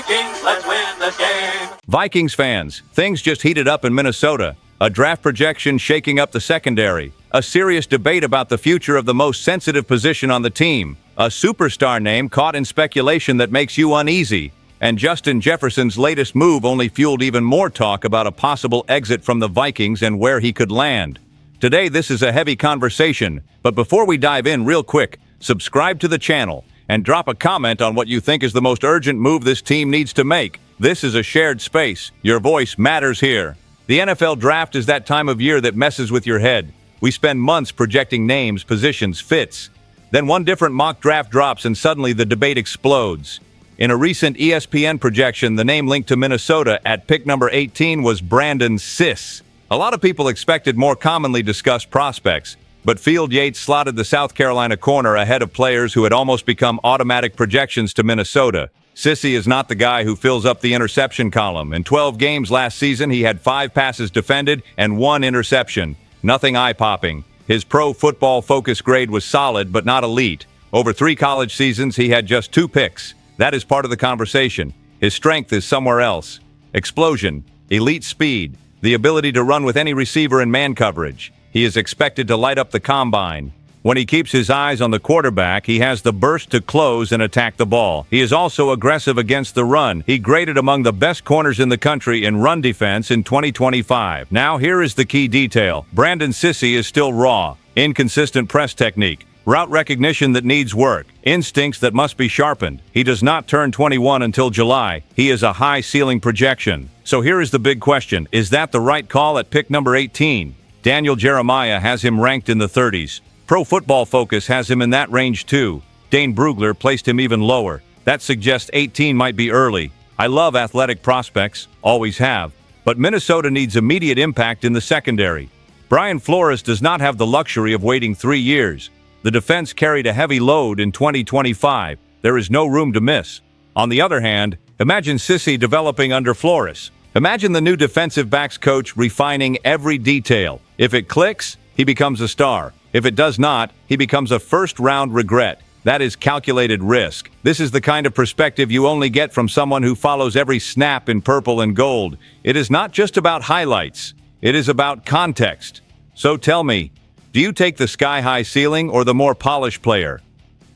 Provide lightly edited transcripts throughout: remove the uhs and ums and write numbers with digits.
Vikings, let's win this game. Vikings fans, things just heated up in Minnesota. A draft projection shaking up the secondary. A serious debate about the future of the most sensitive position on the team. A superstar name caught in speculation that makes you uneasy. And Justin Jefferson's latest move only fueled even more talk about a possible exit from the Vikings and where he could land. Today, this is a heavy conversation, but before we dive in real quick, subscribe to the channel and drop a comment on what you think is the most urgent move this team needs to make. This is a shared space. Your voice matters here. The NFL draft is that time of year that messes with your head. We spend months projecting names, positions, fits. Then one different mock draft drops and suddenly the debate explodes. In a recent ESPN projection, the name linked to Minnesota at pick number 18 was Brandon Siss. A lot of people expected more commonly discussed prospects, but Field Yates slotted the South Carolina corner ahead of players who had almost become automatic projections to Minnesota. Sissy is not the guy who fills up the interception column. In 12 games last season, he had 5 passes defended and 1 interception. Nothing eye-popping. His pro football focus grade was solid but not elite. Over 3 college seasons, he had just 2 picks. That is part of the conversation. His strength is somewhere else. Explosion, elite speed, the ability to run with any receiver in man coverage. He is expected to light up the combine. When he keeps his eyes on the quarterback, he has the burst to close and attack the ball. He is also aggressive against the run. He graded among the best corners in the country in run defense in 2025. Now here is the key detail. Brandon Sissy is still raw. Inconsistent press technique. Route recognition that needs work. Instincts that must be sharpened. He does not turn 21 until July. He is a high ceiling projection. So here is the big question. Is that the right call at pick number 18? Daniel Jeremiah has him ranked in the 30s. Pro Football Focus has him in that range too. Dane Brugler placed him even lower. That suggests 18 might be early. I love athletic prospects, always have. But Minnesota needs immediate impact in the secondary. Brian Flores does not have the luxury of waiting 3 years. The defense carried a heavy load in 2025. There is no room to miss. On the other hand, imagine Sissy developing under Flores. Imagine the new defensive backs coach refining every detail. If it clicks, he becomes a star. If it does not, he becomes a first-round regret. That is calculated risk. This is the kind of perspective you only get from someone who follows every snap in purple and gold. It is not just about highlights. It is about context. So tell me, do you take the sky-high ceiling or the more polished player?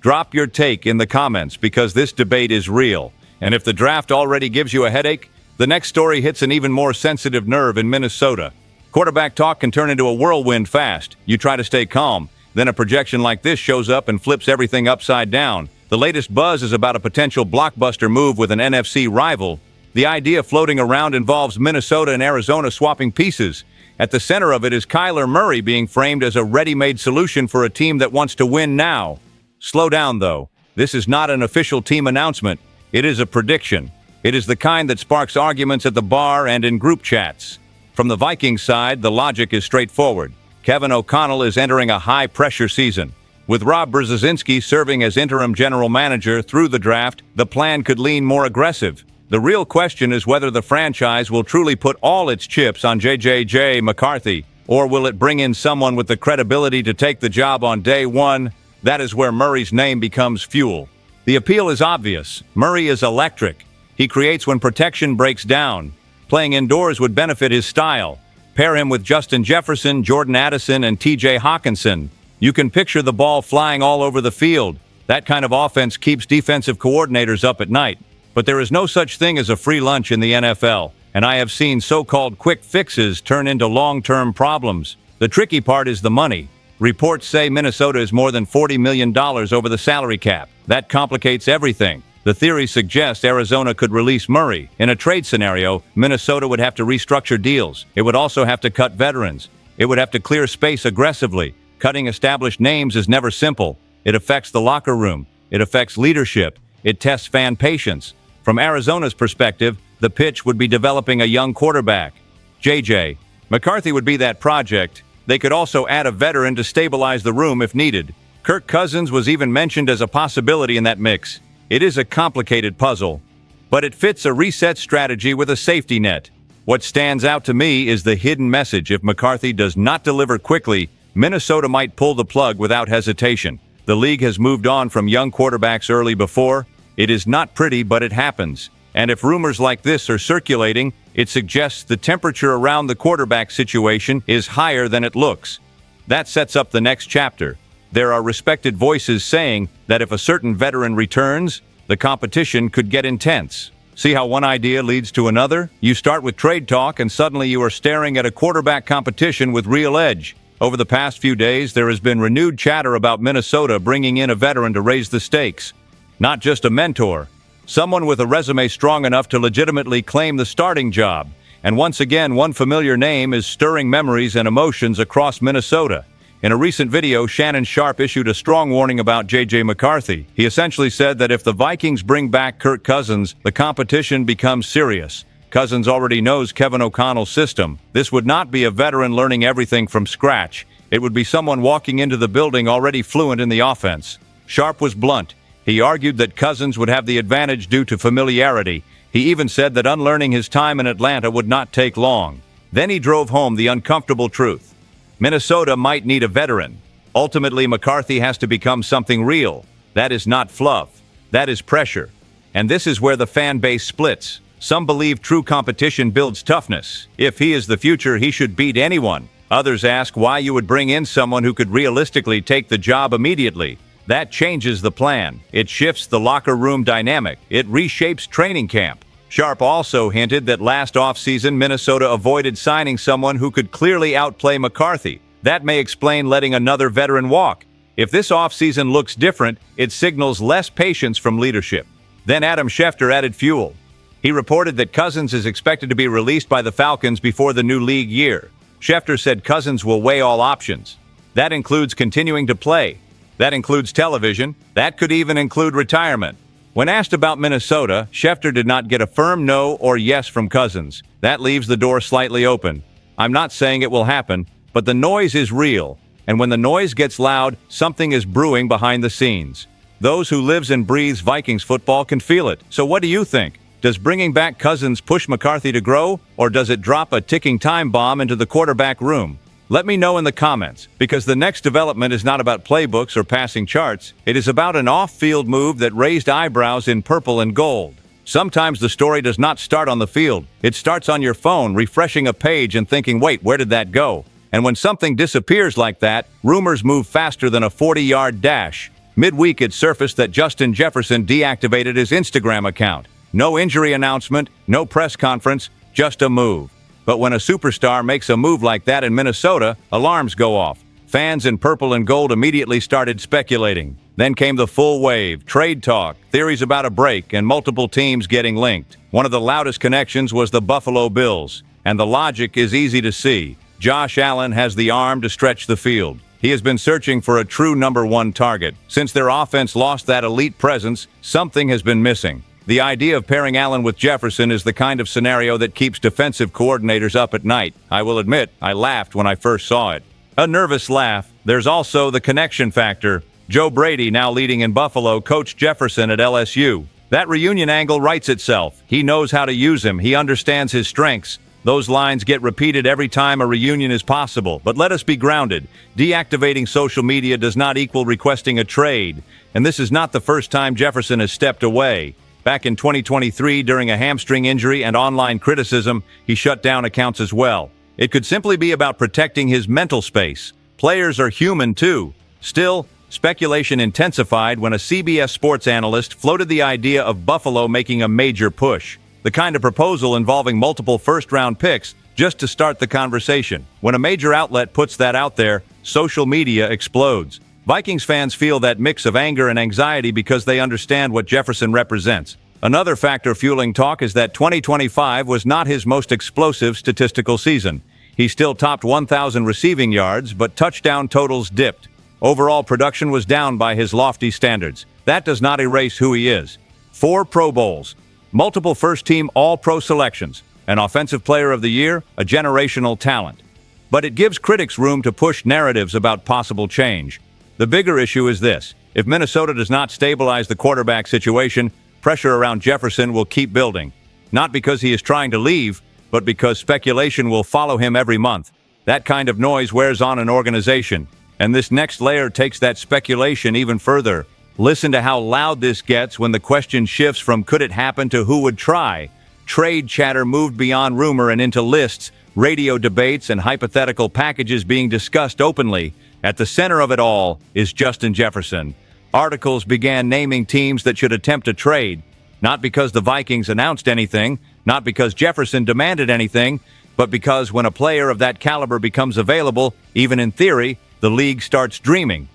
Drop your take in the comments because this debate is real. And if the draft already gives you a headache, the next story hits an even more sensitive nerve in Minnesota. Quarterback talk can turn into a whirlwind fast. You try to stay calm, then a projection like this shows up and flips everything upside down. The latest buzz is about a potential blockbuster move with an NFC rival. The idea floating around involves Minnesota and Arizona swapping pieces. At the center of it is Kyler Murray being framed as a ready-made solution for a team that wants to win now. Slow down, though. This is not an official team announcement. It is a prediction. It is the kind that sparks arguments at the bar and in group chats. From the Vikings side, the logic is straightforward. Kevin O'Connell is entering a high-pressure season. With Rob Brzezinski serving as interim general manager through the draft, the plan could lean more aggressive. The real question is whether the franchise will truly put all its chips on J.J. McCarthy, or will it bring in someone with the credibility to take the job on day one? That is where Murray's name becomes fuel. The appeal is obvious. Murray is electric. He creates when protection breaks down. Playing indoors would benefit his style. Pair him with Justin Jefferson, Jordan Addison, and T.J. Hawkinson. You can picture the ball flying all over the field. That kind of offense keeps defensive coordinators up at night. But there is no such thing as a free lunch in the NFL, and I have seen so-called quick fixes turn into long-term problems. The tricky part is the money. Reports say Minnesota is more than $40 million over the salary cap. That complicates everything. The theory suggests Arizona could release Murray. In a trade scenario, Minnesota would have to restructure deals. It would also have to cut veterans. It would have to clear space aggressively. Cutting established names is never simple. It affects the locker room. It affects leadership. It tests fan patience. From Arizona's perspective, the pitch would be developing a young quarterback. J.J. McCarthy would be that project. They could also add a veteran to stabilize the room if needed. Kirk Cousins was even mentioned as a possibility in that mix. It is a complicated puzzle, but it fits a reset strategy with a safety net. What stands out to me is the hidden message. If McCarthy does not deliver quickly, Minnesota might pull the plug without hesitation. The league has moved on from young quarterbacks early before. It is not pretty, but it happens. And if rumors like this are circulating, it suggests the temperature around the quarterback situation is higher than it looks. That sets up the next chapter. There are respected voices saying that if a certain veteran returns, the competition could get intense. See how one idea leads to another? You start with trade talk and suddenly you are staring at a quarterback competition with real edge. Over the past few days, there has been renewed chatter about Minnesota bringing in a veteran to raise the stakes. Not just a mentor, someone with a resume strong enough to legitimately claim the starting job. And once again, one familiar name is stirring memories and emotions across Minnesota. In a recent video, Shannon Sharpe issued a strong warning about J.J. McCarthy. He essentially said that if the Vikings bring back Kirk Cousins, the competition becomes serious. Cousins already knows Kevin O'Connell's system. This would not be a veteran learning everything from scratch. It would be someone walking into the building already fluent in the offense. Sharpe was blunt. He argued that Cousins would have the advantage due to familiarity. He even said that unlearning his time in Atlanta would not take long. Then he drove home the uncomfortable truth. Minnesota might need a veteran. Ultimately, McCarthy has to become something real. That is not fluff. That is pressure. And this is where the fan base splits. Some believe true competition builds toughness. If he is the future, he should beat anyone. Others ask why you would bring in someone who could realistically take the job immediately. That changes the plan. It shifts the locker room dynamic. It reshapes training camp. Sharpe also hinted that last offseason Minnesota avoided signing someone who could clearly outplay McCarthy. That may explain letting another veteran walk. If this offseason looks different, it signals less patience from leadership. Then Adam Schefter added fuel. He reported that Cousins is expected to be released by the Falcons before the new league year. Schefter said Cousins will weigh all options. That includes continuing to play. That includes television. That could even include retirement. When asked about Minnesota, Schefter did not get a firm no or yes from Cousins. That leaves the door slightly open. I'm not saying it will happen, but the noise is real. And when the noise gets loud, something is brewing behind the scenes. Those who lives and breathes Vikings football can feel it. So what do you think? Does bringing back Cousins push McCarthy to grow, or does it drop a ticking time bomb into the quarterback room? Let me know in the comments, because the next development is not about playbooks or passing charts. It is about an off-field move that raised eyebrows in purple and gold. Sometimes the story does not start on the field. It starts on your phone, refreshing a page and thinking, wait, where did that go? And when something disappears like that, rumors move faster than a 40-yard dash. Midweek it surfaced that Justin Jefferson deactivated his Instagram account. No injury announcement, no press conference, just a move. But when a superstar makes a move like that in Minnesota, alarms go off. Fans in purple and gold immediately started speculating. Then came the full wave, trade talk, theories about a break, and multiple teams getting linked. One of the loudest connections was the Buffalo Bills. And the logic is easy to see. Josh Allen has the arm to stretch the field. He has been searching for a true number one target. Since their offense lost that elite presence, something has been missing. The idea of pairing Allen with Jefferson is the kind of scenario that keeps defensive coordinators up at night. I will admit, I laughed when I first saw it. A nervous laugh. There's also the connection factor. Joe Brady, now leading in Buffalo, coached Jefferson at LSU. That reunion angle writes itself. He knows how to use him. He understands his strengths. Those lines get repeated every time a reunion is possible. But let us be grounded. Deactivating social media does not equal requesting a trade. And this is not the first time Jefferson has stepped away. Back in 2023, during a hamstring injury and online criticism, he shut down accounts as well. It could simply be about protecting his mental space. Players are human too. Still, speculation intensified when a CBS sports analyst floated the idea of Buffalo making a major push. The kind of proposal involving multiple first-round picks just to start the conversation. When a major outlet puts that out there, social media explodes. Vikings fans feel that mix of anger and anxiety because they understand what Jefferson represents. Another factor fueling talk is that 2025 was not his most explosive statistical season. He still topped 1,000 receiving yards, but touchdown totals dipped. Overall production was down by his lofty standards. That does not erase who he is. 4 Pro Bowls, multiple first-team All-Pro selections, an Offensive Player of the Year, a generational talent. But it gives critics room to push narratives about possible change. The bigger issue is this. If Minnesota does not stabilize the quarterback situation, pressure around Jefferson will keep building. Not because he is trying to leave, but because speculation will follow him every month. That kind of noise wears on an organization, and this next layer takes that speculation even further. Listen to how loud this gets when the question shifts from could it happen to who would try. Trade chatter moved beyond rumor and into lists, radio debates, and hypothetical packages being discussed openly. At the center of it all is Justin Jefferson. Articles began naming teams that should attempt a trade, not because the Vikings announced anything, not because Jefferson demanded anything, but because when a player of that caliber becomes available, even in theory, the league starts dreaming.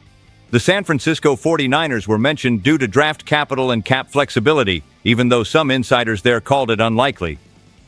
The San Francisco 49ers were mentioned due to draft capital and cap flexibility, even though some insiders there called it unlikely.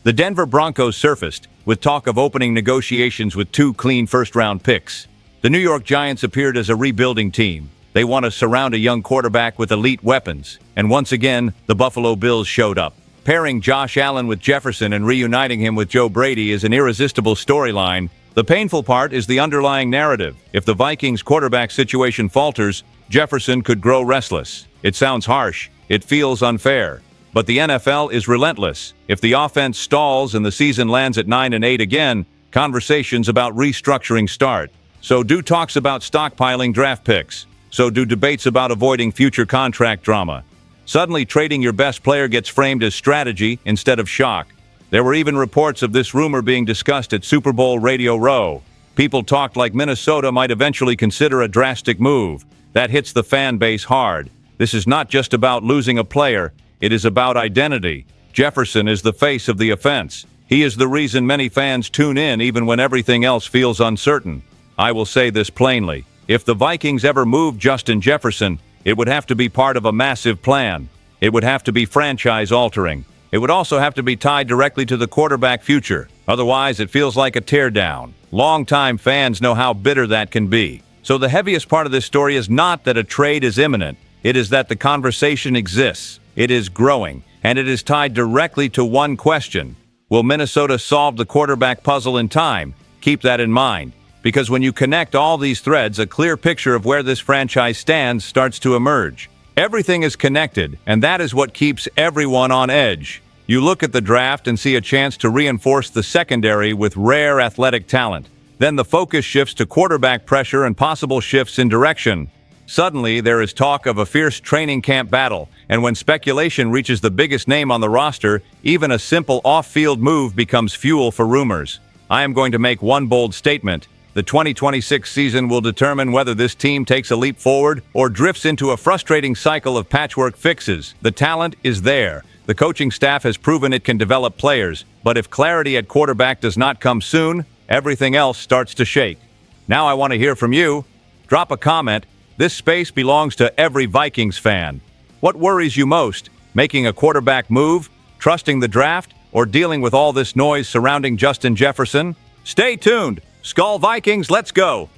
The Denver Broncos surfaced, with talk of opening negotiations with 2 clean first-round picks. The New York Giants appeared as a rebuilding team. They want to surround a young quarterback with elite weapons. And once again, the Buffalo Bills showed up. Pairing Josh Allen with Jefferson and reuniting him with Joe Brady is an irresistible storyline. The painful part is the underlying narrative. If the Vikings' quarterback situation falters, Jefferson could grow restless. It sounds harsh. It feels unfair. But the NFL is relentless. If the offense stalls and the season lands at 9-8 again, conversations about restructuring start. So do talks about stockpiling draft picks. So do debates about avoiding future contract drama. Suddenly, trading your best player gets framed as strategy instead of shock. There were even reports of this rumor being discussed at Super Bowl Radio Row. People talked like Minnesota might eventually consider a drastic move. That hits the fan base hard. This is not just about losing a player. It is about identity. Jefferson is the face of the offense. He is the reason many fans tune in even when everything else feels uncertain. I will say this plainly. If the Vikings ever moved Justin Jefferson, it would have to be part of a massive plan. It would have to be franchise-altering. It would also have to be tied directly to the quarterback future. Otherwise, it feels like a teardown. Longtime fans know how bitter that can be. So the heaviest part of this story is not that a trade is imminent. It is that the conversation exists. It is growing, and it is tied directly to one question. Will Minnesota solve the quarterback puzzle in time? Keep that in mind. Because when you connect all these threads, a clear picture of where this franchise stands starts to emerge. Everything is connected, and that is what keeps everyone on edge. You look at the draft and see a chance to reinforce the secondary with rare athletic talent. Then the focus shifts to quarterback pressure and possible shifts in direction. Suddenly, there is talk of a fierce training camp battle, and when speculation reaches the biggest name on the roster, even a simple off-field move becomes fuel for rumors. I am going to make one bold statement. The 2026 season will determine whether this team takes a leap forward or drifts into a frustrating cycle of patchwork fixes. The talent is there. The coaching staff has proven it can develop players, but if clarity at quarterback does not come soon, everything else starts to shake. Now I want to hear from you. Drop a comment. This space belongs to every Vikings fan. What worries you most? Making a quarterback move, trusting the draft, or dealing with all this noise surrounding Justin Jefferson? Stay tuned. SKOL Vikings, let's go!